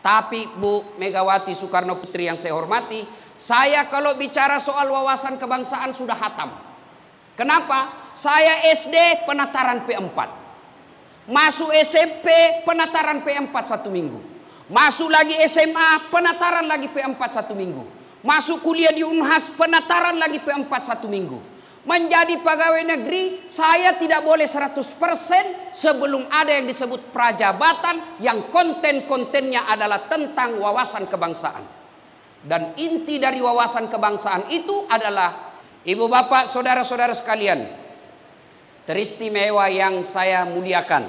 Tapi Bu Megawati Soekarno Putri yang saya hormati, saya kalau bicara soal wawasan kebangsaan sudah hatam. Kenapa? Saya SD penataran P4. Masuk SMP penataran P4 1 minggu. Masuk lagi SMA penataran lagi P4 1 minggu. Masuk kuliah di Unhas penataran lagi P4 1 minggu. Menjadi pegawai negeri saya tidak boleh 100% sebelum ada yang disebut prajabatan yang konten-kontennya adalah tentang wawasan kebangsaan. Dan inti dari wawasan kebangsaan itu adalah, ibu bapak saudara-saudara sekalian, teristimewa yang saya muliakan,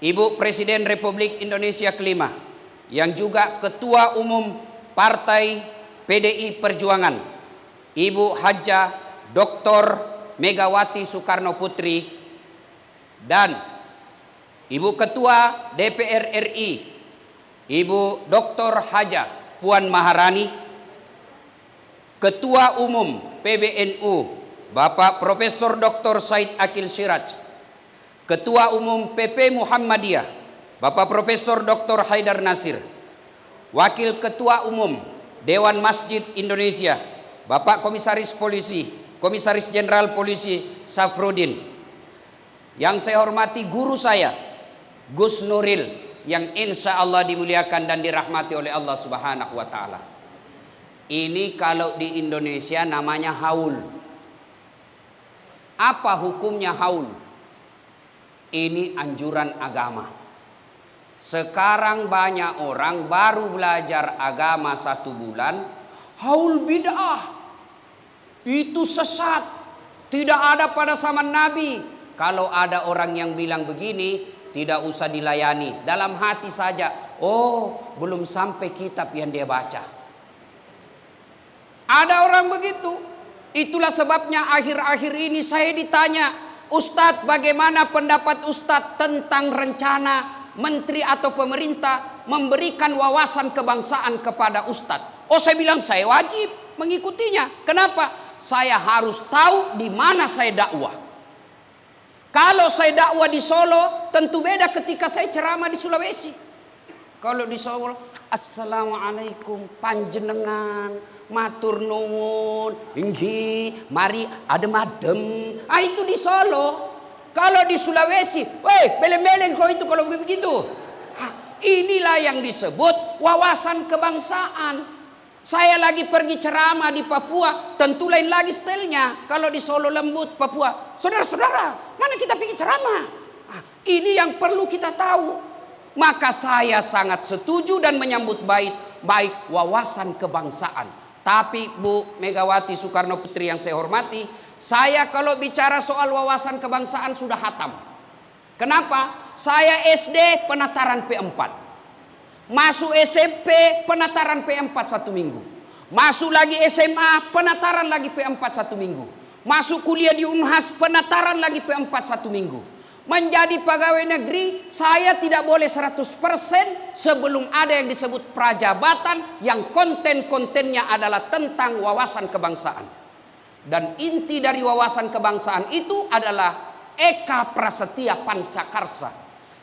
Ibu Presiden Republik Indonesia kelima, yang juga Ketua Umum Partai PDI Perjuangan, Ibu Hajah Dr. Megawati Soekarno Putri, dan Ibu Ketua DPR RI, Ibu Dr. Haja Puan Maharani, Ketua Umum PBNU Bapak Profesor Dr. Said Akil Siraj, Ketua Umum PP Muhammadiyah Bapak Profesor Dr. Haidar Nasir, Wakil Ketua Umum Dewan Masjid Indonesia Bapak Komisaris Jenderal Polisi Safrudin, yang saya hormati guru saya Gus Nuril, yang insya Allah dimuliakan dan dirahmati oleh Allah Subhanahu wa Ta'ala. Ini kalau di Indonesia namanya haul. Apa hukumnya haul? Ini anjuran agama. Sekarang banyak orang baru belajar agama 1 bulan, haul bid'ah. Itu sesat, tidak ada pada zaman Nabi. Kalau ada orang yang bilang begini, tidak usah dilayani. Dalam hati saja, oh belum sampai kitab yang dia baca. Ada orang begitu. Itulah sebabnya akhir-akhir ini saya ditanya, Ustadz, bagaimana pendapat Ustadz tentang rencana menteri atau pemerintah memberikan wawasan kebangsaan kepada Ustadz? Oh, saya bilang saya wajib mengikutinya. Kenapa? Saya harus tahu di mana saya dakwah. Kalau saya dakwah di Solo, tentu beda ketika saya ceramah di Sulawesi. Kalau di Solo, assalamualaikum panjenengan, matur nuwun, inggih, mari adem-adem. Ah, itu di Solo. Kalau di Sulawesi, weh, belen-belen kau itu kalau begitu. Inilah yang disebut wawasan kebangsaan. Saya lagi pergi ceramah di Papua, tentu lain lagi stylenya. Kalau di Solo lembut, Papua, saudara-saudara, mana kita pergi ceramah? Ini yang perlu kita tahu. Maka saya sangat setuju dan menyambut baik wawasan kebangsaan. Tapi Bu Megawati Soekarno Putri yang saya hormati, saya kalau bicara soal wawasan kebangsaan sudah hatam. Kenapa? Saya SD penataran P4. Masuk SMP penataran P4 1 minggu. Masuk lagi SMA penataran lagi P4 1 minggu. Masuk kuliah di Unhas penataran lagi P4 1 minggu. Menjadi pegawai negeri saya tidak boleh 100% sebelum ada yang disebut prajabatan yang konten-kontennya adalah tentang wawasan kebangsaan. Dan inti dari wawasan kebangsaan itu adalah Eka Prasetya Pancakarsa,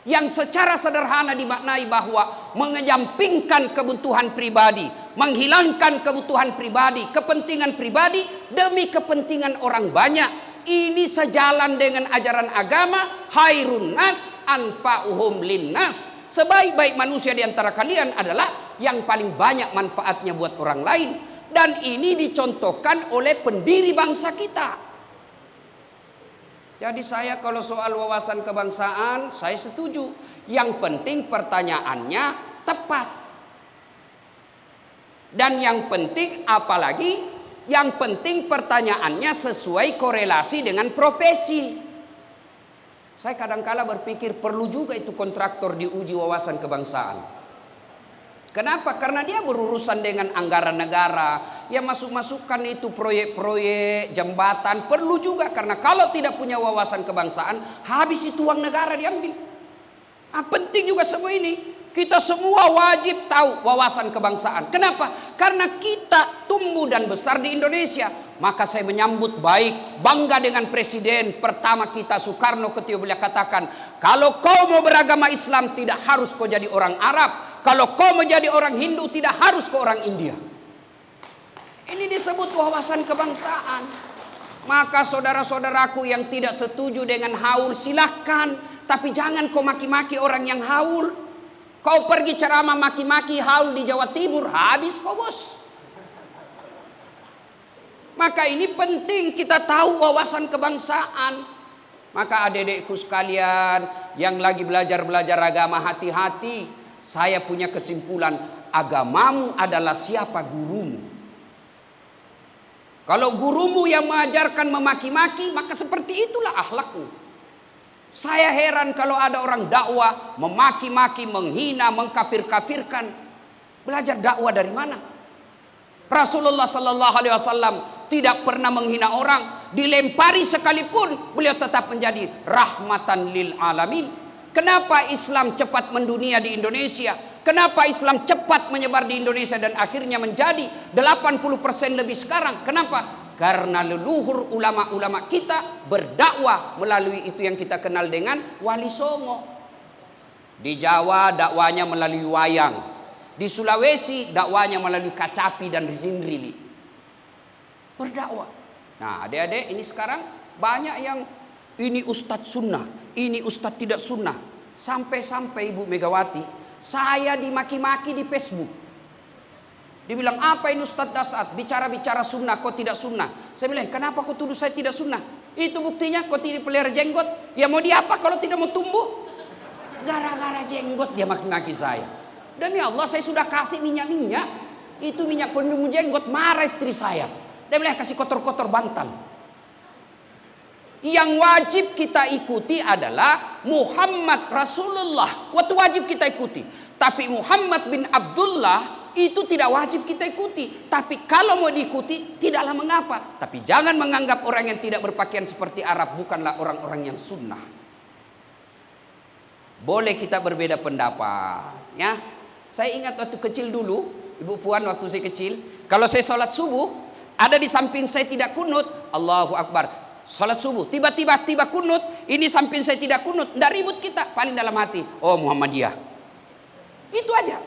yang secara sederhana dimaknai bahwa mengejampingkan kebutuhan pribadi, menghilangkan kebutuhan pribadi, kepentingan pribadi demi kepentingan orang banyak. Ini sejalan dengan ajaran agama, khairun nas anfa'uhum linnas. Sebaik-baik manusia di antara kalian adalah yang paling banyak manfaatnya buat orang lain. Dan ini dicontohkan oleh pendiri bangsa kita. Jadi saya kalau soal wawasan kebangsaan, saya setuju. Yang penting pertanyaannya tepat. Dan yang penting apalagi, yang penting pertanyaannya sesuai korelasi dengan profesi. Saya kadang-kala berpikir perlu juga itu kontraktor diuji wawasan kebangsaan. Kenapa? Karena dia berurusan dengan anggaran negara. Ya masuk-masukkan itu proyek-proyek jembatan. Perlu juga karena kalau tidak punya wawasan kebangsaan, habis itu uang negara diambil. Penting juga semua ini. Kita semua wajib tahu wawasan kebangsaan. Kenapa? Karena kita tumbuh dan besar di Indonesia. Maka saya menyambut baik, bangga dengan presiden pertama kita Soekarno ketika beliau katakan, kalau kau mau beragama Islam tidak harus kau jadi orang Arab. Kalau kau menjadi orang Hindu tidak harus ke orang India. Ini disebut wawasan kebangsaan. Maka saudara-saudaraku yang tidak setuju dengan haul, silakan. Tapi jangan kau maki-maki orang yang haul. Kau pergi ceramah maki-maki haul di Jawa Timur, habis kau bos. Maka ini penting kita tahu wawasan kebangsaan. Maka adik-adikku sekalian yang lagi belajar agama, hati-hati. Saya punya kesimpulan, agamamu adalah siapa gurumu. Kalau gurumu yang mengajarkan memaki-maki, maka seperti itulah akhlakmu. Saya heran kalau ada orang dakwah memaki-maki, menghina, mengkafir-kafirkan. Belajar dakwah dari mana? Rasulullah sallallahu alaihi wasallam tidak pernah menghina orang, dilempari sekalipun beliau tetap menjadi rahmatan lil alamin. Kenapa Islam cepat mendunia di Indonesia? Kenapa Islam cepat menyebar di Indonesia dan akhirnya menjadi 80% lebih sekarang? Kenapa? Karena leluhur ulama-ulama kita berdakwah melalui itu yang kita kenal dengan Wali Songo. Di Jawa dakwanya melalui wayang. Di Sulawesi dakwanya melalui kacapi dan zinrili. Berdakwah. Nah, adik-adik ini sekarang banyak yang ini Ustadz sunnah, ini Ustadz tidak sunnah. Sampai-sampai Ibu Megawati, saya dimaki-maki di Facebook. Dibilang, apa ini Ustadz Dasat? Bicara-bicara sunnah, kok tidak sunnah? Saya bilang, kenapa kau tuduh saya tidak sunnah? Itu buktinya kau tidak pelihara jenggot. Ya mau diapa kalau tidak mau tumbuh? Gara-gara jenggot dia maki-maki saya. Demi Allah saya sudah kasih minyak-minyak. Itu minyak penumbuh jenggot, marah istri saya. Dia bilang kasih kotor-kotor bantal. Yang wajib kita ikuti adalah Muhammad Rasulullah. Waktu wajib kita ikuti. Tapi Muhammad bin Abdullah itu tidak wajib kita ikuti. Tapi kalau mau diikuti tidaklah mengapa. Tapi jangan menganggap orang yang tidak berpakaian seperti Arab bukanlah orang-orang yang sunnah. Boleh kita berbeda pendapat, ya. Saya ingat waktu kecil dulu, Ibu Puan waktu saya kecil, kalau saya sholat subuh, ada di samping saya tidak kunut, Allahu Akbar. Sholat subuh, tiba-tiba kunut, ini samping saya tidak kunut, tidak ribut kita, paling dalam hati, oh Muhammadiyah. Itu aja.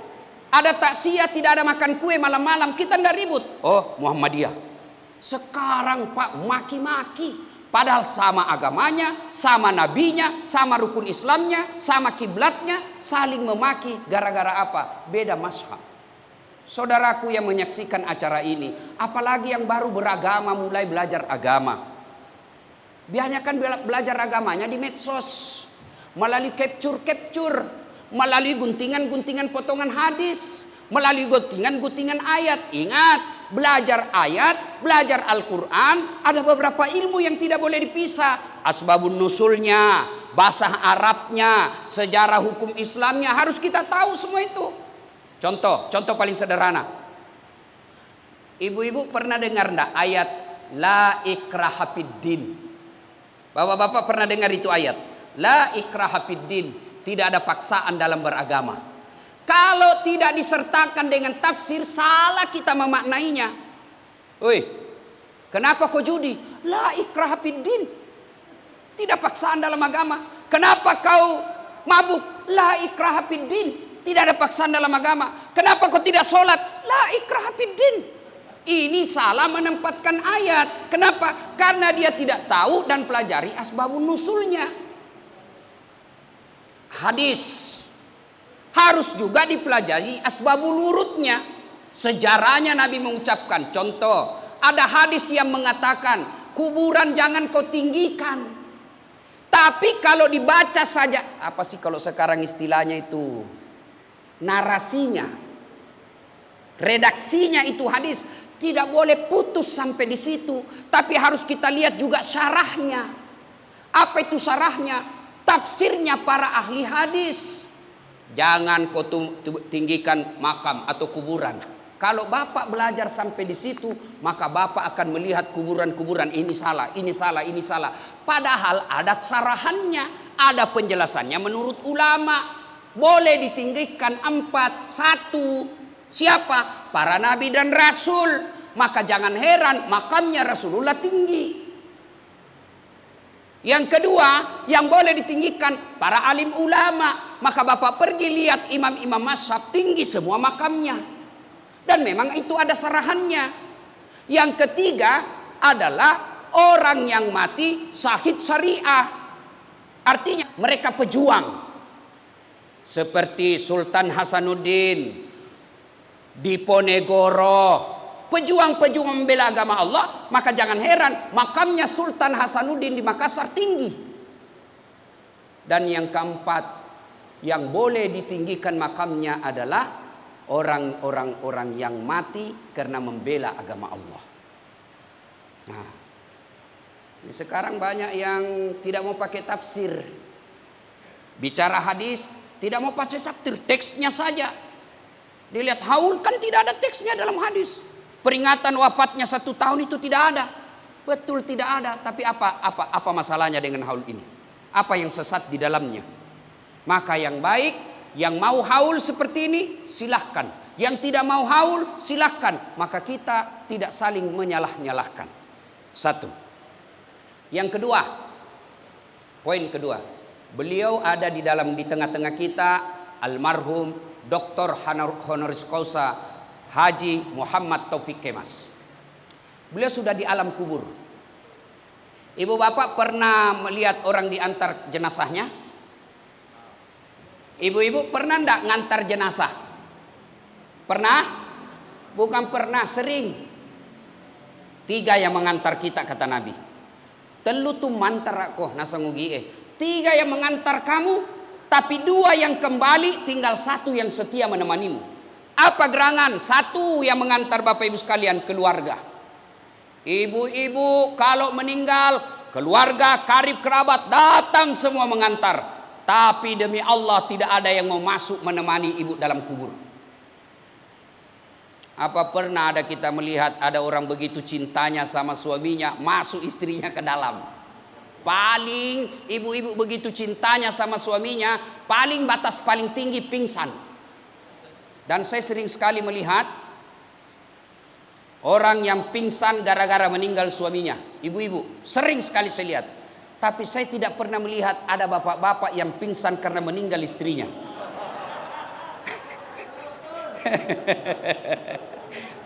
Ada takziah, tidak ada makan kue malam-malam, kita tidak ribut, oh Muhammadiyah. Sekarang Pak maki-maki. Padahal sama agamanya, sama nabinya, sama rukun Islamnya, sama kiblatnya, saling memaki gara-gara apa? Beda mazhab. Saudaraku yang menyaksikan acara ini, apalagi yang baru beragama mulai belajar agama. Biasanya kan belajar agamanya di medsos, melalui capture, melalui guntingan-guntingan potongan hadis, melalui guntingan-guntingan ayat. Ingat, belajar ayat, belajar Al-Quran, ada beberapa ilmu yang tidak boleh dipisah. Asbabun nusulnya, bahasa Arabnya, sejarah hukum Islamnya, harus kita tahu semua itu. Contoh paling sederhana. Ibu-ibu pernah dengar enggak ayat La ikraha fiddin? Bapak-bapak pernah dengar itu ayat? La ikraha fiddin, tidak ada paksaan dalam beragama. Kalau tidak disertakan dengan tafsir, salah kita memaknainya. Woi, kenapa kau judi? La ikraha fiddin, tidak paksaan dalam agama. Kenapa kau mabuk? La ikraha fiddin, tidak ada paksaan dalam agama. Kenapa kau tidak sholat? La ikraha fiddin. Ini salah menempatkan ayat. Kenapa? Karena dia tidak tahu dan pelajari asbabun nusulnya. Hadis harus juga dipelajari asbabul wurudnya. Sejarahnya Nabi mengucapkan. Contoh, ada hadis yang mengatakan kuburan jangan kau tinggikan. Tapi kalau dibaca saja, apa sih kalau sekarang istilahnya itu? Narasinya, redaksinya itu hadis tidak boleh putus sampai di situ, tapi harus kita lihat juga syarahnya. Apa itu syarahnya? Tafsirnya para ahli hadis. Jangan kau tinggikan makam atau kuburan. Kalau Bapak belajar sampai di situ, maka Bapak akan melihat kuburan-kuburan ini salah, ini salah, ini salah. Padahal ada syarahannya, ada penjelasannya menurut ulama. Boleh ditinggikan 4, 1. Siapa? Para nabi dan rasul. Maka jangan heran makamnya Rasulullah tinggi. Yang kedua, yang boleh ditinggikan para alim ulama. Maka Bapak pergi lihat imam-imam mazhab, tinggi semua makamnya. Dan memang itu ada sarahannya. Yang ketiga adalah orang yang mati syahid syariah. Artinya mereka pejuang. Seperti Sultan Hasanuddin, Diponegoro, pejuang-pejuang membela agama Allah. Maka jangan heran makamnya Sultan Hasanuddin di Makassar tinggi. Dan yang keempat, yang boleh ditinggikan makamnya adalah orang-orang yang mati karena membela agama Allah. Nah, sekarang banyak yang tidak mau pakai tafsir. Bicara hadis tidak mau pakai tafsir, teksnya saja. Dilihat haul kan tidak ada teksnya dalam hadis. Peringatan wafatnya 1 tahun itu tidak ada. Betul tidak ada. Tapi apa masalahnya dengan haul ini? Apa yang sesat di dalamnya? Maka yang baik, yang mau haul seperti ini silahkan. Yang tidak mau haul silahkan. Maka kita tidak saling menyalah-nyalahkan. Satu. Yang kedua, poin kedua, beliau ada di tengah-tengah kita, almarhum Dr. Honoris Causa Haji Muhammad Taufik Kemas. Beliau sudah di alam kubur. Ibu bapak pernah melihat orang diantar jenazahnya? Ibu-ibu pernah enggak ngantar jenazah? Pernah? Bukan pernah, sering. 3 yang mengantar kita kata Nabi. Telu tu mantar aku nasangugi 3 yang mengantar kamu, tapi 2 yang kembali, tinggal 1 yang setia menemanimu. Apa gerangan? 1 yang mengantar Bapak Ibu sekalian, keluarga. Ibu-ibu kalau meninggal, keluarga, karib, kerabat datang semua mengantar. Tapi demi Allah tidak ada yang mau masuk menemani ibu dalam kubur. Apa pernah ada kita melihat ada orang begitu cintanya sama suaminya, masuk istrinya ke dalam? Paling ibu-ibu begitu cintanya sama suaminya, paling batas paling tinggi pingsan. Dan saya sering sekali melihat orang yang pingsan gara-gara meninggal suaminya. Ibu-ibu, sering sekali saya lihat. Tapi saya tidak pernah melihat ada bapak-bapak yang pingsan karena meninggal istrinya.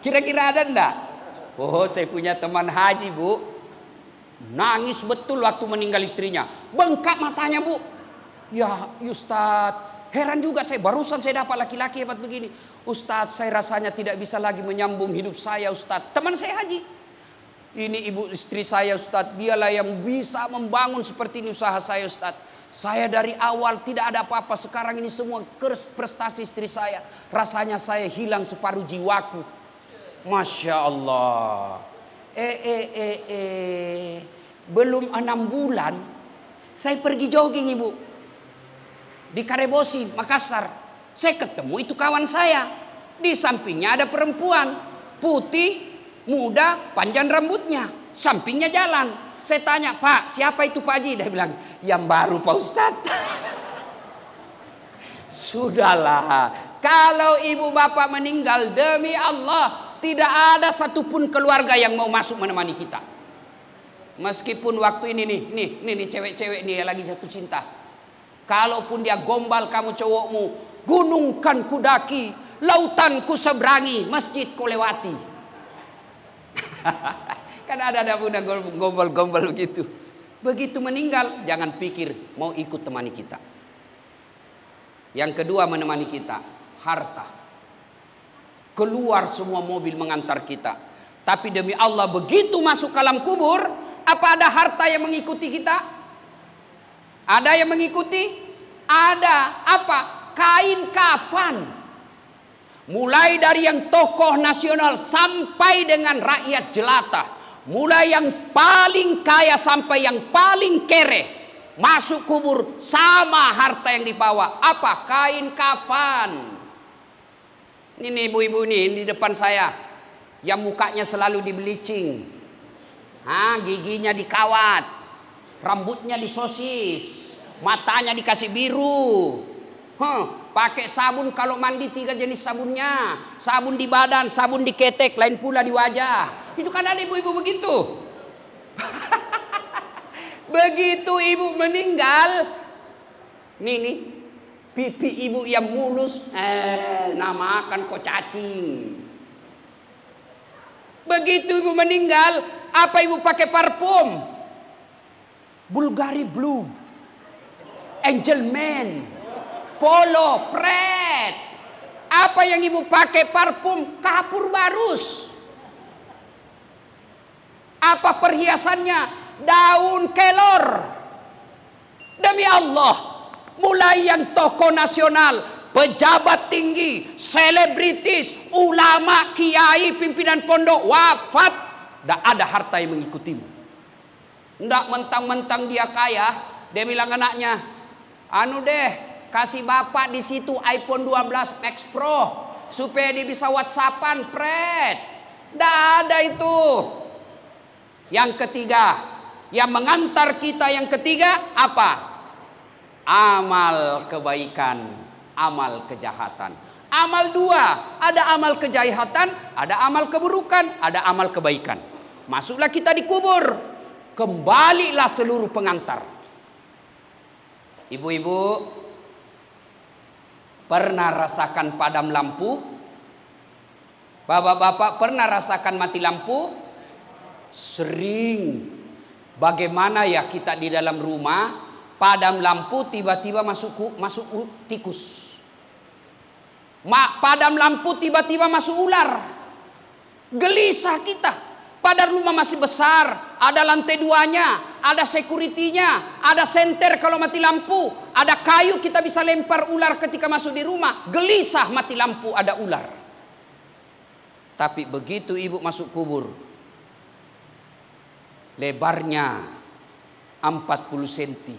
Kira-kira ada enggak? Oh, saya punya teman haji, Bu. Nangis betul waktu meninggal istrinya. Bengkak matanya, Bu. Ya, Ustadz. Heran juga saya, barusan saya dapat laki-laki hebat begini. Ustadz, saya rasanya tidak bisa lagi menyambung hidup saya, Ustadz. Teman saya haji. Ini ibu istri saya, Ustadz. Dialah yang bisa membangun seperti ini usaha saya, Ustadz. Saya dari awal tidak ada apa-apa. Sekarang ini semua prestasi istri saya. Rasanya saya hilang separuh jiwaku. Masya Allah. Belum 6 bulan, saya pergi jogging, Ibu. Di Karebosi, Makassar. Saya ketemu itu kawan saya. Di sampingnya ada perempuan. Putih, muda, panjang rambutnya. Sampingnya jalan. Saya tanya, Pak, siapa itu Pak Haji? Dia bilang, yang baru Pak Ustadz. Sudahlah. Kalau ibu bapak meninggal, demi Allah, tidak ada satupun keluarga yang mau masuk menemani kita. Meskipun waktu ini nih cewek-cewek nih yang lagi jatuh cinta. Kalaupun dia gombal kamu cowokmu, gunung kan kudaki, lautan ku seberangi, masjid ku lewati. Kan ada bunda gombal begitu. Begitu meninggal, jangan pikir mau ikut temani kita. Yang kedua menemani kita, harta. Keluar semua mobil mengantar kita. Tapi demi Allah begitu masuk ke alam kubur, apa ada harta yang mengikuti kita? Ada yang mengikuti? Ada. Apa? Kain kafan. Mulai dari yang tokoh nasional sampai dengan rakyat jelata. Mulai yang paling kaya sampai yang paling kere. Masuk kubur sama harta yang dibawa. Apa? Kain kafan. Ini ibu-ibu ini di depan saya. Yang mukanya selalu di bleaching. Giginya dikawat. Rambutnya disosis, matanya dikasih biru. Pakai sabun kalau mandi 3 jenis sabunnya. Sabun di badan, sabun di ketek, lain pula di wajah. Itu kan ada ibu-ibu begitu. Begitu ibu meninggal, nih, pipi ibu yang mulus, namakan kok cacing. Begitu ibu meninggal, apa ibu pakai parfum? Bulgari Blue, Angel Man, Polo, Pret. Apa yang ibu pakai parfum? Kapur barus. Apa perhiasannya? Daun kelor. Demi Allah, mulai yang tokoh nasional, pejabat tinggi, selebritis, ulama, kiai, pimpinan pondok wafat, tidak ada harta yang mengikutimu. Tidak mentang-mentang dia kaya, dia bilang anaknya, anu deh, kasih bapak di situ iPhone 12 Max Pro supaya dia bisa WhatsAppan, pret. Tidak ada itu. Yang ketiga, yang mengantar kita yang ketiga apa? Amal kebaikan, amal kejahatan. Amal dua, ada amal kejahatan, ada amal keburukan, ada amal kebaikan. Masuklah kita di kubur, kembalilah seluruh pengantar. Ibu-ibu pernah rasakan padam lampu? Bapak-bapak pernah rasakan mati lampu? Sering. Bagaimana ya kita di dalam rumah padam lampu tiba-tiba masuk tikus. Padam lampu tiba-tiba masuk ular. Gelisah kita. Padahal rumah masih besar, ada lantai 2-nya, ada security-nya, ada senter kalau mati lampu, ada kayu kita bisa lempar ular ketika masuk di rumah. Gelisah mati lampu ada ular. Tapi begitu ibu masuk kubur, lebarnya 40 cm,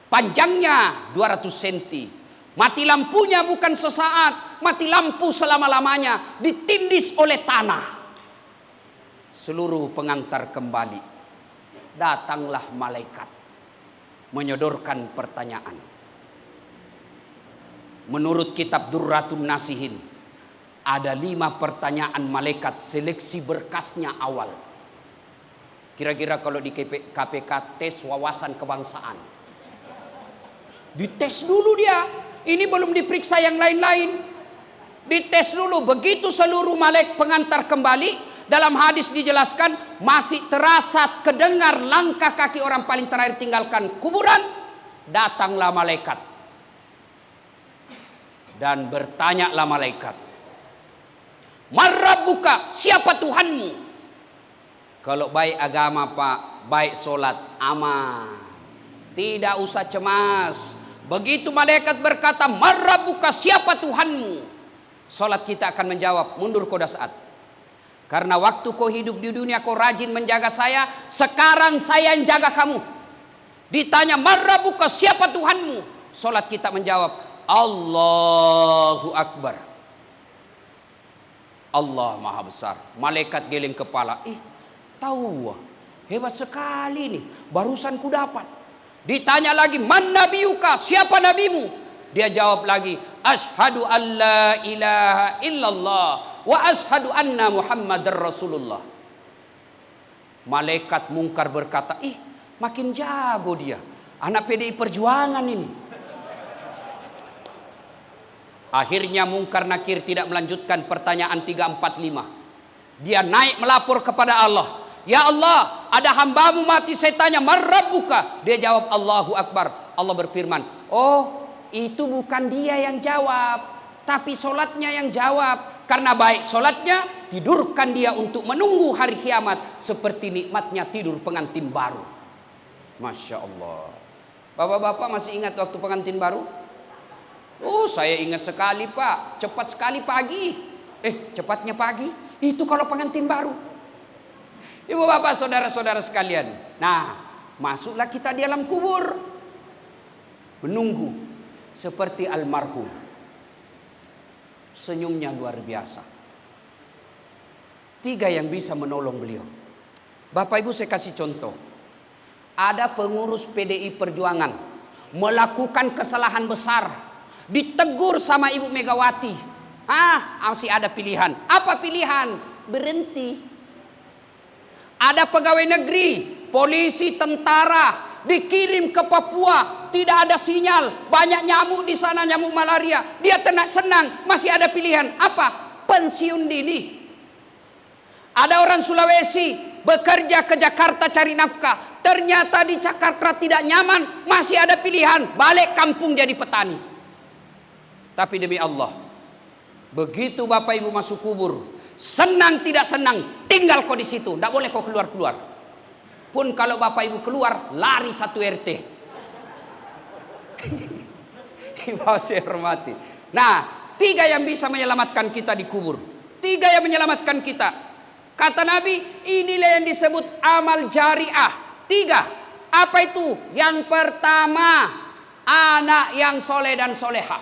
panjangnya 200 cm. Mati lampunya bukan sesaat, mati lampu selama-lamanya, ditindis oleh tanah. Seluruh pengantar kembali. Datanglah malaikat menyodorkan pertanyaan. Menurut kitab Durratun Nasihin, ada 5 pertanyaan malaikat seleksi berkasnya awal. Kira-kira kalau di KPK tes wawasan kebangsaan. Dites dulu dia. Ini belum diperiksa yang lain-lain. Dites dulu. Begitu seluruh malaikat pengantar kembali, dalam hadis dijelaskan masih terasa kedengar langkah kaki orang paling terakhir tinggalkan kuburan. Datanglah malaikat dan bertanyalah malaikat, "Marrabbuka, siapa Tuhanmu?" Kalau baik agama Pak, baik solat, aman, tidak usah cemas. Begitu malaikat berkata, "Marrabbuka, siapa Tuhanmu?" Solat kita akan menjawab, "Mundur kau saat. Karena waktu kau hidup di dunia kau rajin menjaga saya, sekarang saya yang jaga kamu." Ditanya, "Marrabbuka, siapa Tuhanmu?" Solat kita menjawab, "Allahu Akbar." Allah Maha Besar. Malaikat geleng kepala. Tahu, hebat sekali nih. Barusan ku dapat. Ditanya lagi, "Man nabiyuka, siapa nabimu?" Dia jawab lagi, "Asyhadu an la ilaha illallah wa ashadu anna Muhammadar Rasulullah." Malaikat mungkar berkata, makin jago dia. Anak PDI Perjuangan ini. Akhirnya mungkar nakir tidak melanjutkan pertanyaan 3, 4, 5. Dia naik melapor kepada Allah. "Ya Allah, ada hambamu mati, saya tanya, marrabbuka?" Dia jawab, "Allahu Akbar." Allah berfirman, itu bukan dia yang jawab, tapi solatnya yang jawab. Karena baik solatnya, tidurkan dia untuk menunggu hari kiamat seperti nikmatnya tidur pengantin baru. Masya Allah. Bapak-bapak masih ingat waktu pengantin baru? Saya ingat sekali Pak. Cepat sekali pagi. Cepatnya pagi. Itu kalau pengantin baru. Ibu bapak saudara-saudara sekalian. Nah, masuklah kita di alam kubur. Menunggu. Seperti almarhum. Senyumnya luar biasa. 3 yang bisa menolong beliau. Bapak Ibu saya kasih contoh. Ada pengurus PDI Perjuangan melakukan kesalahan besar. Ditegur sama Ibu Megawati. Masih ada pilihan. Apa pilihan? Berhenti. Ada pegawai negeri polisi, tentara dikirim ke Papua, tidak ada sinyal, banyak nyamuk di sana, nyamuk malaria. Dia senang, masih ada pilihan apa? Pensiun dini. Ada orang Sulawesi bekerja ke Jakarta cari nafkah, ternyata di Jakarta tidak nyaman, masih ada pilihan balik kampung jadi petani. Tapi demi Allah, begitu Bapak Ibu masuk kubur, senang tidak senang, tinggal kau di situ, tidak boleh kau keluar-keluar. Pun kalau Bapak Ibu keluar, lari satu RT. Ibu saya hormati. Nah, 3 yang bisa menyelamatkan kita di kubur. 3 yang menyelamatkan kita. Kata Nabi, inilah yang disebut amal jariah. 3. Apa itu? Yang pertama, anak yang soleh dan soleha.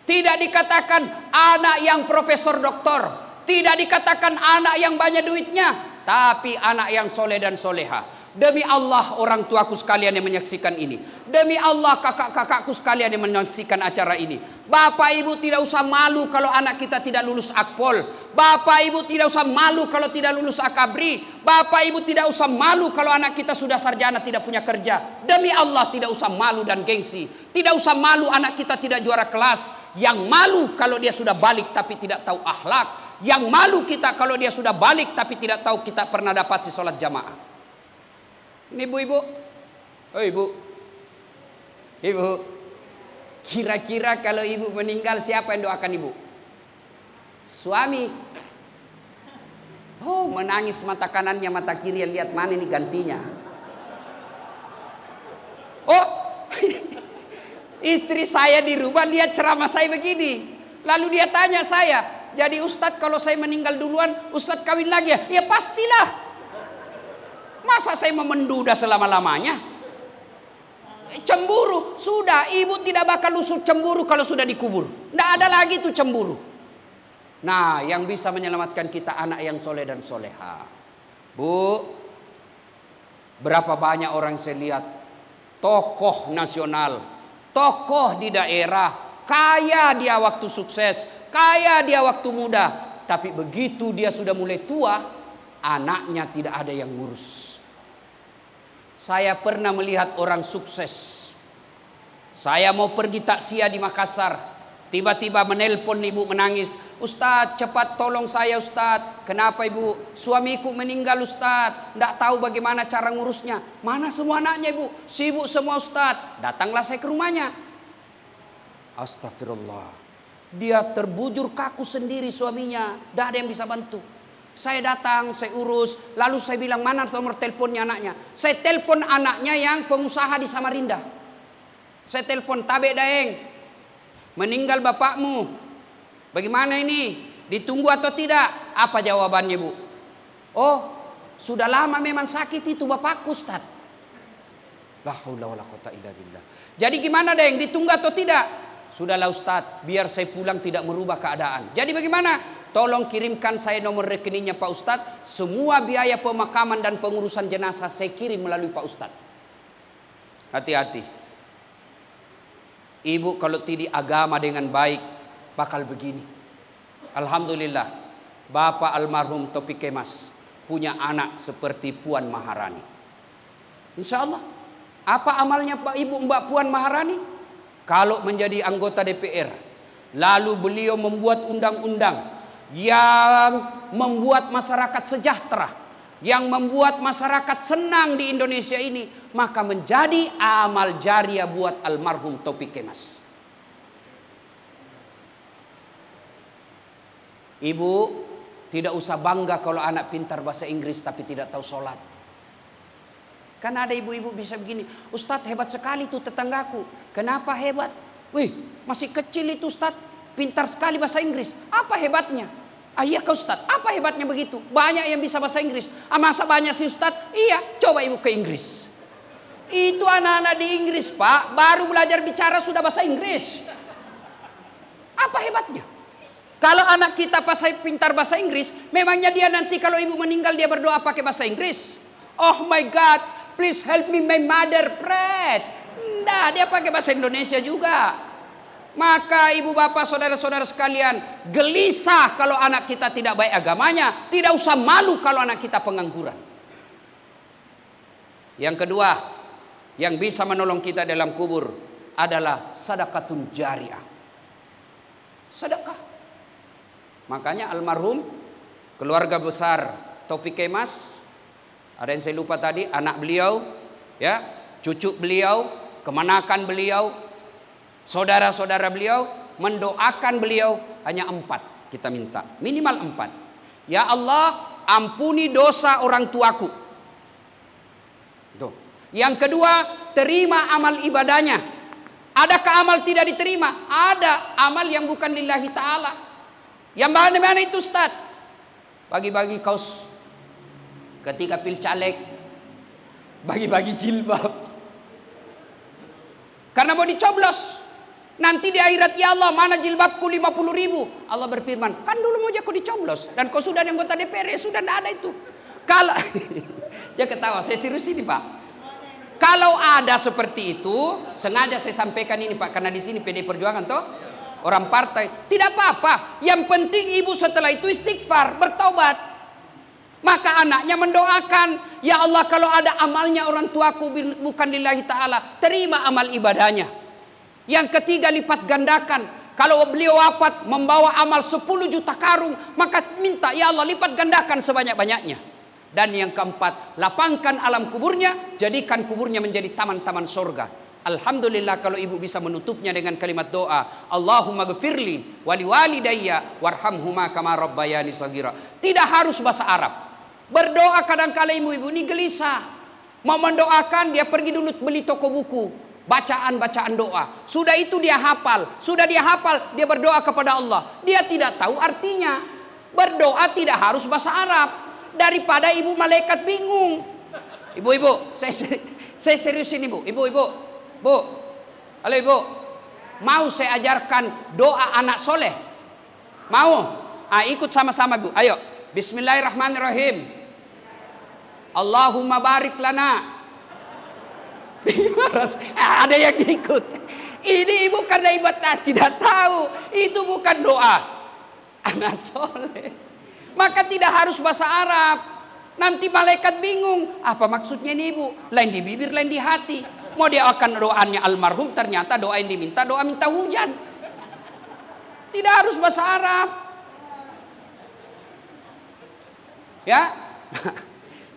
Tidak dikatakan anak yang profesor doktor. Tidak dikatakan anak yang banyak duitnya. Tapi anak yang soleh dan soleha. Demi Allah orang tuaku sekalian yang menyaksikan ini. Demi Allah kakak-kakakku sekalian yang menyaksikan acara ini. Bapak Ibu tidak usah malu kalau anak kita tidak lulus akpol. Bapak Ibu tidak usah malu kalau tidak lulus akabri. Bapak Ibu tidak usah malu kalau anak kita sudah sarjana tidak punya kerja. Demi Allah tidak usah malu dan gengsi. Tidak usah malu anak kita tidak juara kelas. Yang malu kalau dia sudah balik tapi tidak tahu akhlak. Yang malu kita kalau dia sudah balik tapi tidak tahu kita pernah dapati sholat jamaah. Ini ibu-ibu, oh ibu, kira-kira kalau ibu meninggal siapa yang doakan ibu? Suami. Oh, menangis mata kanannya, mata kiri, lihat mana ini gantinya. Oh, istri saya di rumah lihat ceramah saya begini, lalu dia tanya saya, jadi Ustadz kalau saya meninggal duluan, Ustadz kawin lagi ya? Ya pastilah. Masa saya memenduda selama-lamanya? Cemburu. Sudah, ibu tidak bakal lusuk cemburu kalau sudah dikubur. Tidak ada lagi tuh cemburu. Nah, yang bisa menyelamatkan kita anak yang soleh dan soleha. Bu, berapa banyak orang saya lihat tokoh nasional, tokoh di daerah, kaya dia waktu sukses, kaya dia waktu muda. Tapi begitu dia sudah mulai tua, anaknya tidak ada yang ngurus. Saya pernah melihat orang sukses. Saya mau pergi takziah di Makassar. Tiba-tiba menelpon ibu menangis. Ustadz cepat tolong saya Ustadz. Kenapa ibu? Suamiku meninggal Ustadz. Tidak tahu bagaimana cara ngurusnya. Mana semua anaknya ibu? Sibuk semua Ustadz. Datanglah saya ke rumahnya. Astagfirullah. Dia terbujur kaku sendiri suaminya. Tidak ada yang bisa bantu. Saya datang, saya urus, lalu saya bilang mana nomor teleponnya anaknya. Saya telepon anaknya yang pengusaha di Samarinda. Saya telepon, Tabe Daeng, meninggal bapakmu. Bagaimana ini? Ditunggu atau tidak? Apa jawabannya bu? Oh, sudah lama memang sakit itu bapakku Ustaz. La haula wala quwata illa billah. Jadi gimana Daeng? Ditunggu atau tidak? Sudahlah Ustaz, biar saya pulang tidak merubah keadaan. Jadi bagaimana? Tolong kirimkan saya nomor rekeningnya Pak Ustadz. Semua biaya pemakaman dan pengurusan jenazah saya kirim melalui Pak Ustadz. Hati-hati. Ibu kalau tidak agama dengan baik bakal begini. Alhamdulillah. Bapak almarhum Topik Kemas punya anak seperti Puan Maharani. Insya Allah. Apa amalnya Pak Ibu Mbak Puan Maharani? Kalau menjadi anggota DPR. Lalu beliau membuat undang-undang yang membuat masyarakat sejahtera, yang membuat masyarakat senang di Indonesia ini, maka menjadi amal jariah buat almarhum Topik Kemas. Ibu tidak usah bangga kalau anak pintar bahasa Inggris tapi tidak tahu sholat. Kan ada ibu-ibu bisa begini, Ustadz hebat sekali tuh tetanggaku. Kenapa hebat? Wih, masih kecil itu Ustadz, pintar sekali bahasa Inggris. Apa hebatnya? Iya kau Ustadz, apa hebatnya begitu? Banyak yang bisa bahasa Inggris. Masa banyak sih Ustadz? Iya, coba ibu ke Inggris. Itu anak-anak di Inggris Pak, baru belajar bicara sudah bahasa Inggris. Apa hebatnya? Kalau anak kita pintar bahasa Inggris, memangnya dia nanti kalau ibu meninggal dia berdoa pakai bahasa Inggris? Oh my God, please help me my mother pray. Nah, dia pakai bahasa Indonesia juga. Maka ibu bapak saudara-saudara sekalian, gelisah kalau anak kita tidak baik agamanya, tidak usah malu kalau anak kita pengangguran. Yang kedua, yang bisa menolong kita dalam kubur adalah sedekatun jariah. Sedekah. Makanya almarhum keluarga besar Taufik Kemas, ada yang saya lupa tadi, anak beliau, ya, cucu beliau, kemenakan beliau, saudara-saudara beliau, mendoakan beliau hanya 4 kita minta, minimal 4. Ya Allah, ampuni dosa orang tuaku. Tuh. Yang kedua, terima amal ibadahnya. Adakah amal tidak diterima? Ada amal yang bukan lillahi ta'ala. Yang mana itu Ustaz? Bagi-bagi kaos ketika pil caleg, bagi-bagi jilbab. Karena mau dicoblos. Nanti di akhirat, ya Allah, mana jilbabku 50.000? Allah berfirman, kan dulu mau aku dicoblos dan kau sudah anggota DPR, ya sudah, tidak ada itu. Kalau dia ketawa, saya serius ini Pak. Kalau ada seperti itu, sengaja saya sampaikan ini Pak, karena di sini PD Perjuangan toh orang partai, tidak apa-apa. Yang penting ibu setelah itu istighfar, bertobat. Maka anaknya mendoakan, ya Allah, kalau ada amalnya orang tuaku bukan lillahi ta'ala, terima amal ibadahnya. Yang ketiga, lipat gandakan. Kalau beliau wafat membawa amal 10 juta karung, maka minta, ya Allah, lipat gandakan sebanyak-banyaknya. Dan yang keempat, lapangkan alam kuburnya, jadikan kuburnya menjadi taman-taman surga. Alhamdulillah kalau ibu bisa menutupnya dengan kalimat doa, Allahumma gfirli wali walidayya warhamhuma kama rabbayani shaghira. Tidak harus bahasa Arab. Berdoa kadang-kala ibu-ibu ini gelisah. Mau mendoakan, dia pergi dulu beli toko buku. Bacaan-bacaan doa. Sudah itu dia hafal. Sudah dia hafal, dia berdoa kepada Allah. Dia tidak tahu artinya. Berdoa tidak harus bahasa Arab. Daripada ibu malaikat bingung. Ibu-ibu, saya serius ini Bu. Ibu-ibu, Bu. Halo Ibu. Mau saya ajarkan doa anak soleh? Mau? Ikut sama-sama Bu. Ayo. Bismillahirrahmanirrahim. Allahumma barik lana. Ada yang ikut. Ini ibu karena ibadah tidak tahu. Itu bukan doa anak soleh. Maka tidak harus bahasa Arab. Nanti malaikat bingung. Apa maksudnya ini ibu? Lain di bibir, lain di hati. Mau dia akan doanya almarhum, ternyata doa yang diminta doa minta hujan. Tidak harus bahasa Arab. Ya.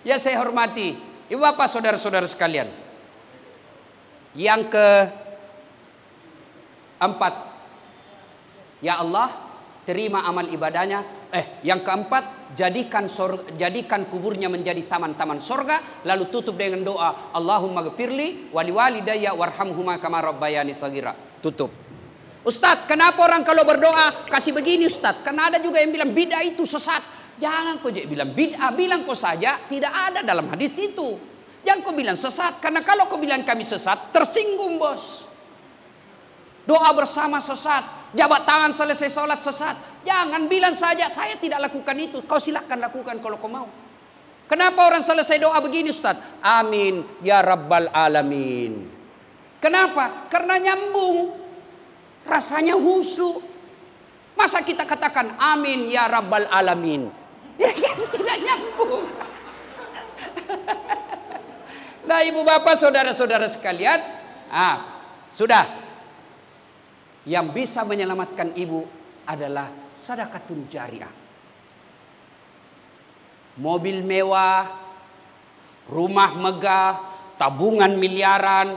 Ya saya hormati ibu bapak saudara-saudara sekalian. Yang keempat, ya Allah, terima amal ibadahnya. Yang keempat, jadikan kuburnya menjadi taman-taman sorga. Lalu tutup dengan doa, Allahumma gfirli wali walidayya warhamhuma kama rabbayani shaghira. Tutup. Ustadz, kenapa orang kalau berdoa kasih begini Ustadz? Karena ada juga yang bilang bid'ah itu sesat. Jangan kau bilang bid'ah, bilang kau saja tidak ada dalam hadis itu. Jangan kau bilang sesat, karena kalau kau bilang kami sesat, tersinggung bos. Doa bersama sesat, jabat tangan selesai sholat sesat. Jangan bilang saja saya tidak lakukan itu. Kau silakan lakukan kalau kau mau. Kenapa orang selesai doa begini Ustaz? Amin ya rabbal alamin. Kenapa? Karena nyambung. Rasanya husu. Masa kita katakan amin ya rabbal alamin? Ya kan tidak nyambung. Nah ibu bapak saudara-saudara sekalian, sudah. Yang bisa menyelamatkan ibu adalah sedekatun jariah. Mobil mewah, rumah megah, tabungan miliaran,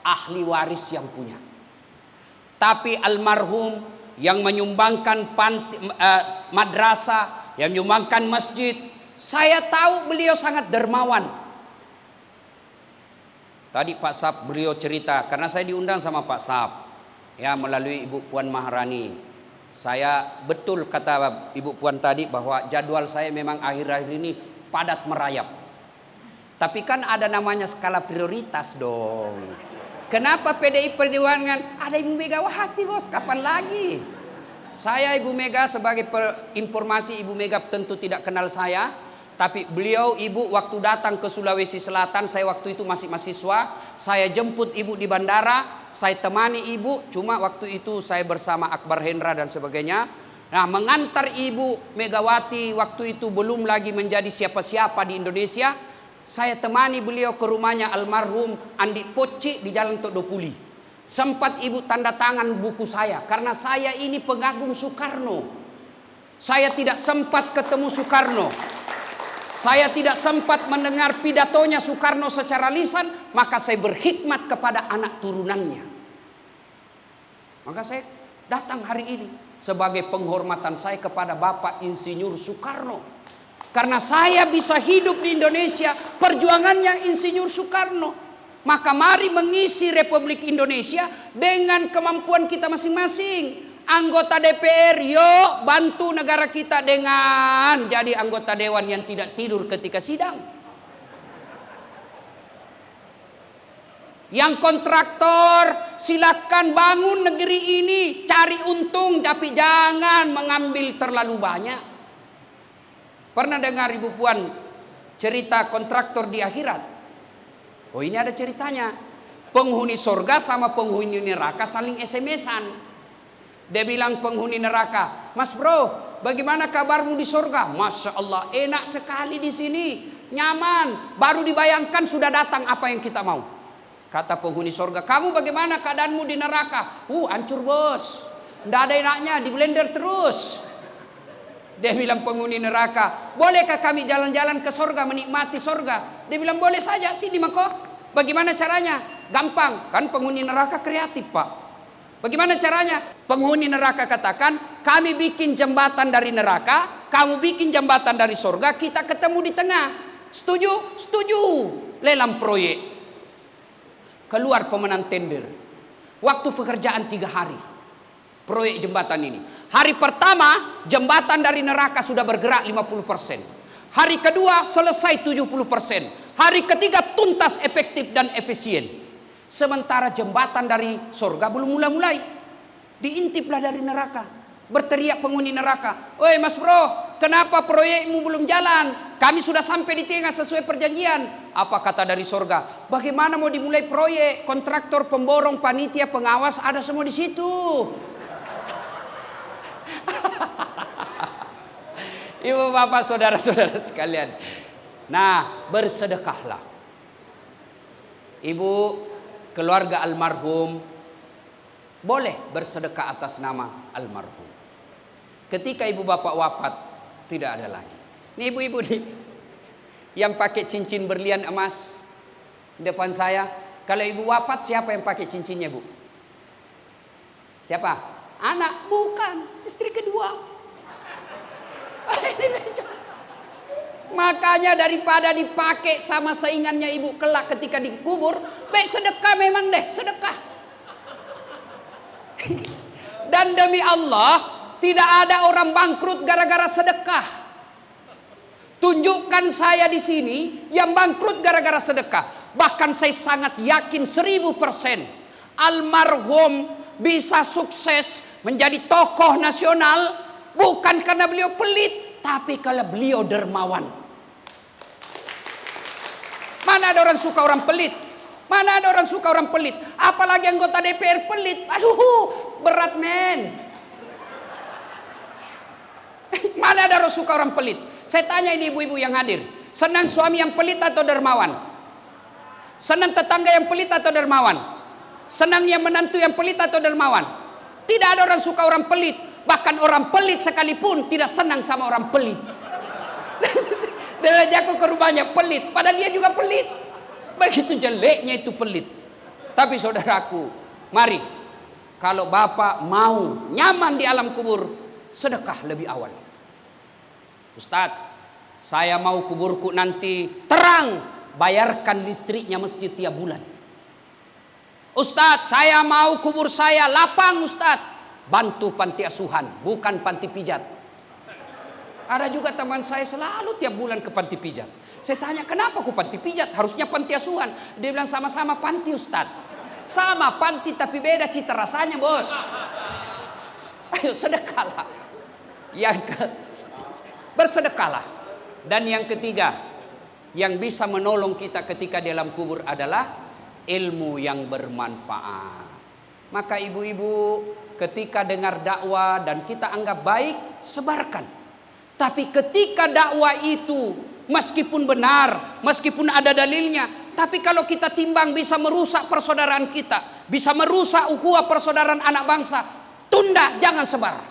ahli waris yang punya. Tapi almarhum yang menyumbangkan madrasah, yang menyumbangkan masjid, saya tahu beliau sangat dermawan. Tadi Pak Sab beliau cerita, karena saya diundang sama Pak Sab, ya melalui Ibu Puan Maharani. Saya betul kata Ibu Puan tadi bahwa jadwal saya memang akhir-akhir ini padat merayap. Tapi kan ada namanya skala prioritas dong. Kenapa PDI Perjuangan? Ada Ibu Megawati bos, kapan lagi? Saya Ibu Mega sebagai informasi, Ibu Mega tentu tidak kenal saya. Tapi beliau ibu waktu datang ke Sulawesi Selatan, saya waktu itu masih mahasiswa, saya jemput ibu di bandara, saya temani ibu, cuma waktu itu saya bersama Akbar Hendra dan sebagainya. Nah, mengantar ibu Megawati waktu itu belum lagi menjadi siapa-siapa di Indonesia. Saya temani beliau ke rumahnya almarhum Andi Poci di Jalan Todopuli. Sempat ibu tanda tangan buku saya karena saya ini pengagum Soekarno. Saya tidak sempat ketemu Soekarno. Saya tidak sempat mendengar pidatonya Soekarno secara lisan, maka saya berkhidmat kepada anak turunannya. Maka saya datang hari ini sebagai penghormatan saya kepada Bapak Insinyur Soekarno. Karena saya bisa hidup di Indonesia, perjuangannya Insinyur Soekarno. Maka mari mengisi Republik Indonesia dengan kemampuan kita masing-masing. Anggota DPR, yuk bantu negara kita dengan jadi anggota dewan yang tidak tidur ketika sidang. Yang kontraktor, silakan bangun negeri ini, cari untung tapi jangan mengambil terlalu banyak. Pernah dengar Ibu Puan cerita kontraktor di akhirat? Oh, ini ada ceritanya. Penghuni sorga sama penghuni neraka saling SMS-an. Dia bilang penghuni neraka, "Mas bro, bagaimana kabarmu di sorga?" "Masya Allah, enak sekali di sini, nyaman. Baru dibayangkan sudah datang apa yang kita mau." Kata penghuni sorga, "Kamu bagaimana keadaanmu di neraka?" Hancur bos. Nggak ada enaknya, di blender terus." Dia bilang penghuni neraka, "Bolehkah kami jalan-jalan ke sorga, menikmati sorga?" Dia bilang, "Boleh saja, sini mako." "Bagaimana caranya?" "Gampang, kan penghuni neraka kreatif pak." "Bagaimana caranya?" Penghuni neraka katakan, "Kami bikin jembatan dari neraka, kamu bikin jembatan dari sorga, kita ketemu di tengah. Setuju?" "Setuju." Lelang proyek. Keluar pemenang tender. Waktu pekerjaan 3 hari. Proyek jembatan ini. Hari pertama jembatan dari neraka sudah bergerak 50%. Hari kedua selesai 70%. Hari ketiga tuntas, efektif dan efisien. Sementara jembatan dari surga belum mulai-mulai. Diintiplah dari neraka. Berteriak penghuni neraka, "Woi mas bro, kenapa proyekmu belum jalan? Kami sudah sampai di tengah sesuai perjanjian." Apa kata dari surga? "Bagaimana mau dimulai proyek? Kontraktor, pemborong, panitia, pengawas ada semua di situ." Ibu bapak saudara-saudara sekalian. Nah, bersedekahlah. Ibu keluarga almarhum boleh bersedekah atas nama almarhum. Ketika ibu bapak wafat tidak ada lagi. Ini ibu-ibu nih yang pakai cincin berlian emas depan saya. Kalau ibu wafat siapa yang pakai cincinnya bu? Siapa? Anak? Bukan, istri kedua. Makanya daripada dipakai sama saingannya ibu kelak ketika dikubur, baik sedekah memang deh, sedekah. Dan demi Allah, tidak ada orang bangkrut gara-gara sedekah. Tunjukkan saya di sini yang bangkrut gara-gara sedekah. Bahkan saya sangat yakin 1000% almarhum bisa sukses menjadi tokoh nasional bukan karena beliau pelit, tapi karena beliau dermawan. Mana ada orang suka orang pelit? Mana ada orang suka orang pelit? Apalagi anggota DPR pelit. Aduh, berat men. Mana ada orang suka orang pelit? Saya tanya ini ibu-ibu yang hadir, senang suami yang pelit atau dermawan? Senang tetangga yang pelit atau dermawan? Senang yang menantu yang pelit atau dermawan? Tidak ada orang suka orang pelit. Bahkan orang pelit sekalipun tidak senang sama orang pelit. Dia ajak ke rumahnya pelit, padahal dia juga pelit. Begitu jeleknya itu pelit. Tapi saudaraku, mari kalau bapak mau nyaman di alam kubur, sedekah lebih awal. Ustadz, saya mau kuburku nanti terang, bayarkan listriknya masjid tiap bulan. Ustadz, saya mau kubur saya lapang Ustadz, bantu panti asuhan, bukan panti pijat. Ada juga teman saya selalu tiap bulan ke panti pijat. Saya tanya, kenapa ku panti pijat? Harusnya panti asuhan. Dia bilang sama-sama panti Ustadz. Sama panti tapi beda cita rasanya bos. Ayo sedekahlah. Bersedekahlah. Dan yang ketiga, yang bisa menolong kita ketika dalam kubur adalah ilmu yang bermanfaat. Maka ibu-ibu ketika dengar dakwah dan kita anggap baik, sebarkan. Tapi ketika dakwah itu meskipun benar, meskipun ada dalilnya, tapi kalau kita timbang bisa merusak persaudaraan kita, bisa merusak ukhuwah persaudaraan anak bangsa, tunda, jangan sebar.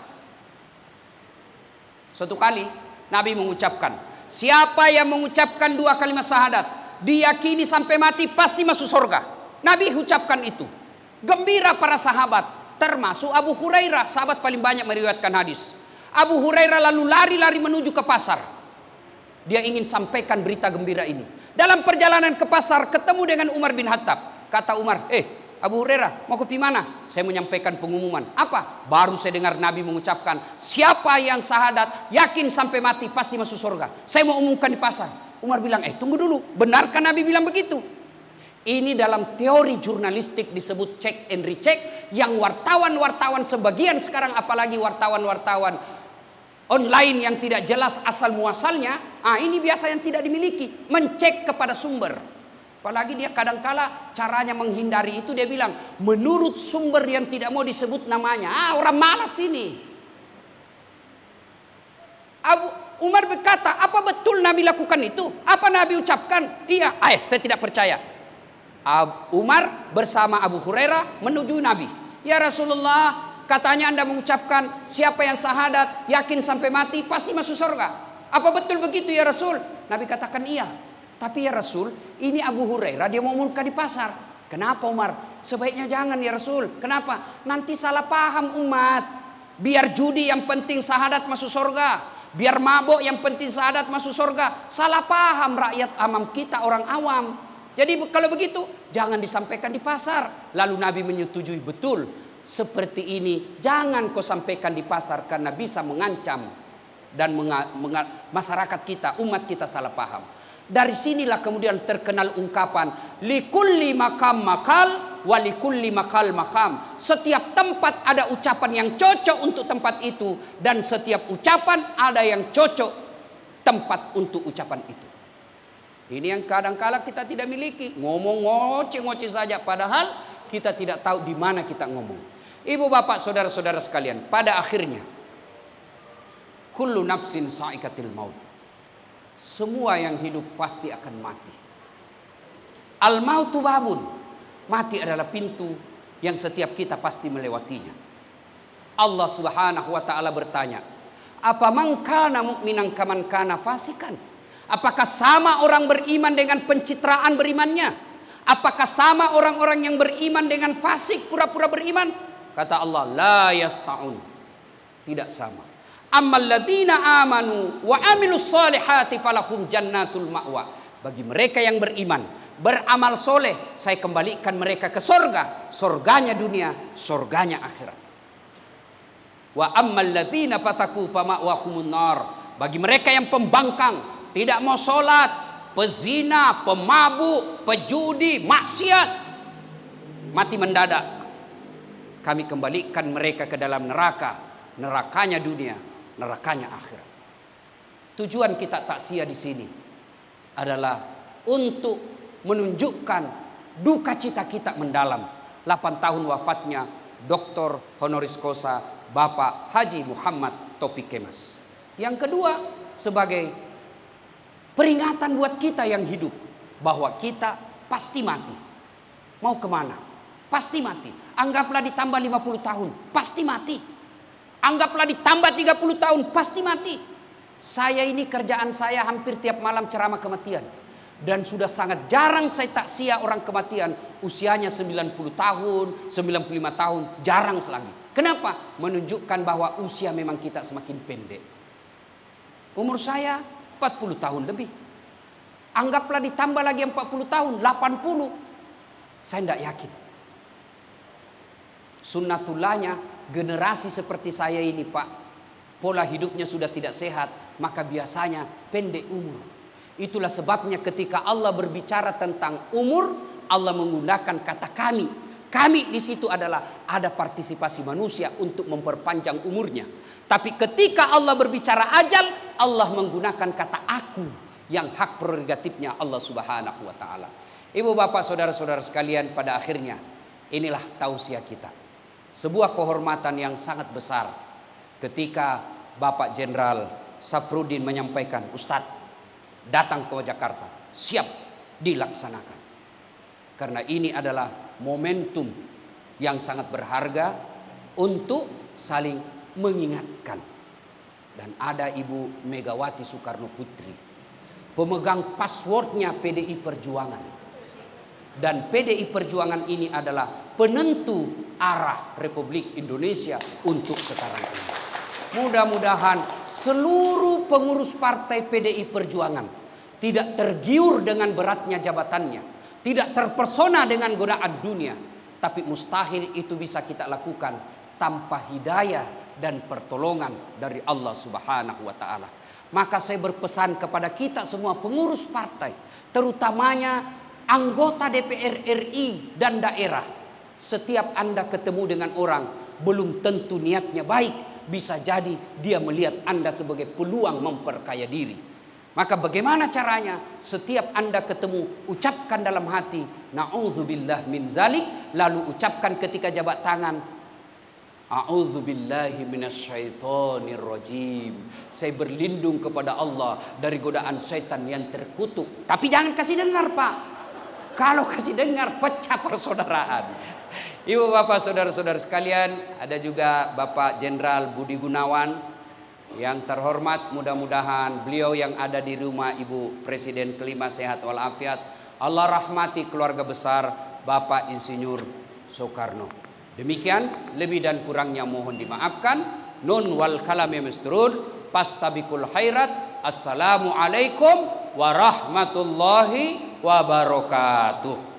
Suatu kali Nabi mengucapkan, siapa yang mengucapkan 2 kalimat syahadat, diyakini sampai mati pasti masuk surga. Nabi ucapkan itu. Gembira para sahabat, termasuk Abu Hurairah, sahabat paling banyak meriwayatkan hadis. Abu Hurairah lalu lari-lari menuju ke pasar. Dia ingin sampaikan berita gembira ini. Dalam perjalanan ke pasar ketemu dengan Umar bin Khattab. Kata Umar, Abu Hurairah, mau ke mana? Saya menyampaikan pengumuman. Apa? Baru saya dengar Nabi mengucapkan, siapa yang syahadat, yakin sampai mati pasti masuk surga. Saya mau umumkan di pasar. Umar bilang, tunggu dulu, benarkah Nabi bilang begitu? Ini dalam teori jurnalistik disebut check and recheck, yang wartawan-wartawan sebagian sekarang, apalagi wartawan-wartawan online yang tidak jelas asal muasalnya, ini biasa yang tidak dimiliki, mencek kepada sumber. Apalagi dia kadangkala caranya menghindari itu, dia bilang menurut sumber yang tidak mau disebut namanya. Orang malas ini. Umar berkata, apa betul Nabi lakukan itu? Apa Nabi ucapkan? Iya. Saya tidak percaya. Umar bersama Abu Hurairah menuju Nabi. Ya Rasulullah, katanya Anda mengucapkan siapa yang syahadat, yakin sampai mati pasti masuk surga. Apa betul begitu ya Rasul? Nabi katakan iya. Tapi ya Rasul, ini Abu Hurairah dia mau umumkan di pasar. Kenapa Umar? Sebaiknya jangan ya Rasul. Kenapa? Nanti salah paham umat. Biar judi yang penting syahadat masuk surga. Biar mabuk yang penting syahadat masuk surga. Salah paham rakyat awam kita, orang awam. Jadi kalau begitu jangan disampaikan di pasar. Lalu Nabi menyetujui, betul. Seperti ini jangan kau sampaikan di pasar karena bisa mengancam dan masyarakat kita, umat kita salah paham. Dari sinilah kemudian terkenal ungkapan likulli makam makal wa likulli makal makam. Setiap tempat ada ucapan yang cocok untuk tempat itu, dan setiap ucapan ada yang cocok tempat untuk ucapan itu. Ini yang kadang-kala kita tidak miliki, ngomong ngoceh-ngoceh saja padahal kita tidak tahu di mana kita ngomong. Ibu bapak saudara-saudara sekalian, pada akhirnya kullu nafsin sa'iqatil maut. Semua yang hidup pasti akan mati. Al-mautu babun. Mati adalah pintu yang setiap kita pasti melewatinya. Allah Subhanahu wa taala bertanya, "Apa man kana mu'minan kaman kana fasikan?" Apakah sama orang beriman dengan pencitraan berimannya? Apakah sama orang-orang yang beriman dengan fasik, pura-pura beriman? Kata Allah, la yasta'un. Tidak sama. Ammal ladzina amanu wa amilus solihati falahum jannatul ma'wa. Bagi mereka yang beriman, beramal soleh, saya kembalikan mereka ke surga. Surganya dunia, surganya akhirat. Wa ammal ladzina fataku fama'wahumun nar. Bagi mereka yang pembangkang, tidak mau sholat, pezina, pemabuk, pejudi, maksiat, mati mendadak, kami kembalikan mereka ke dalam neraka. Nerakanya dunia, nerakanya akhirat. Tujuan kita takziah di sini adalah untuk menunjukkan duka cita kita mendalam 8 tahun wafatnya Dr. Honoris Causa Bapak Haji Muhammad Taufik Kemas. Yang kedua, sebagai peringatan buat kita yang hidup bahwa kita pasti mati. Mau kemana? Pasti mati. Anggaplah ditambah 50 tahun, pasti mati. Anggaplah ditambah 30 tahun, pasti mati. Saya ini kerjaan saya hampir tiap malam ceramah kematian. Dan sudah sangat jarang saya takziah orang kematian usianya 90 tahun, 95 tahun, jarang lagi. Kenapa? Menunjukkan bahwa usia memang kita semakin pendek. Umur saya 40 tahun lebih. Anggaplah ditambah lagi 40 tahun, 80. Saya tidak yakin. Sunnatullahnya, generasi seperti saya ini Pak, pola hidupnya sudah tidak sehat, maka biasanya pendek umur. Itulah sebabnya ketika Allah berbicara tentang umur, Allah menggunakan kata kami. Kami di situ adalah ada partisipasi manusia untuk memperpanjang umurnya. Tapi ketika Allah berbicara ajal, Allah menggunakan kata aku, yang hak prerogatifnya Allah Subhanahu wa taala. Ibu bapak saudara-saudara sekalian, pada akhirnya inilah tausiah kita. Sebuah kehormatan yang sangat besar ketika Bapak Jenderal Safruddin menyampaikan, Ustadz, datang ke Jakarta, siap dilaksanakan. Karena ini adalah momentum yang sangat berharga untuk saling mengingatkan. Dan ada Ibu Megawati Soekarno Putri, pemegang passwordnya PDI Perjuangan. Dan PDI Perjuangan ini adalah penentu arah Republik Indonesia untuk sekarang ini. Mudah-mudahan seluruh pengurus partai PDI Perjuangan tidak tergiur dengan beratnya jabatannya, tidak terpesona dengan godaan dunia, tapi mustahil itu bisa kita lakukan tanpa hidayah dan pertolongan dari Allah Subhanahu wa taala. Maka saya berpesan kepada kita semua pengurus partai, terutamanya anggota DPR RI dan daerah. Setiap Anda ketemu dengan orang, belum tentu niatnya baik, bisa jadi dia melihat Anda sebagai peluang memperkaya diri. Maka bagaimana caranya? Setiap Anda ketemu, ucapkan dalam hati, na'udzubillah min zalik, lalu ucapkan ketika jabat tangan, a'udzubillahi minasyaitonirrajim. Saya berlindung kepada Allah dari godaan syaitan yang terkutuk. Tapi jangan kasih dengar, Pak. Kalau kasih dengar, pecah persaudaraan. Ibu bapak saudara-saudara sekalian, ada juga Bapak Jenderal Budi Gunawan yang terhormat. Mudah-mudahan beliau yang ada di rumah Ibu Presiden kelima sehat walafiat. Allah rahmati keluarga besar Bapak Insinyur Soekarno. Demikian, lebih dan kurangnya mohon dimaafkan. Nun wal kalami masturud, pastabikul khairat. Assalamualaikum warahmatullahi wabarakatuh.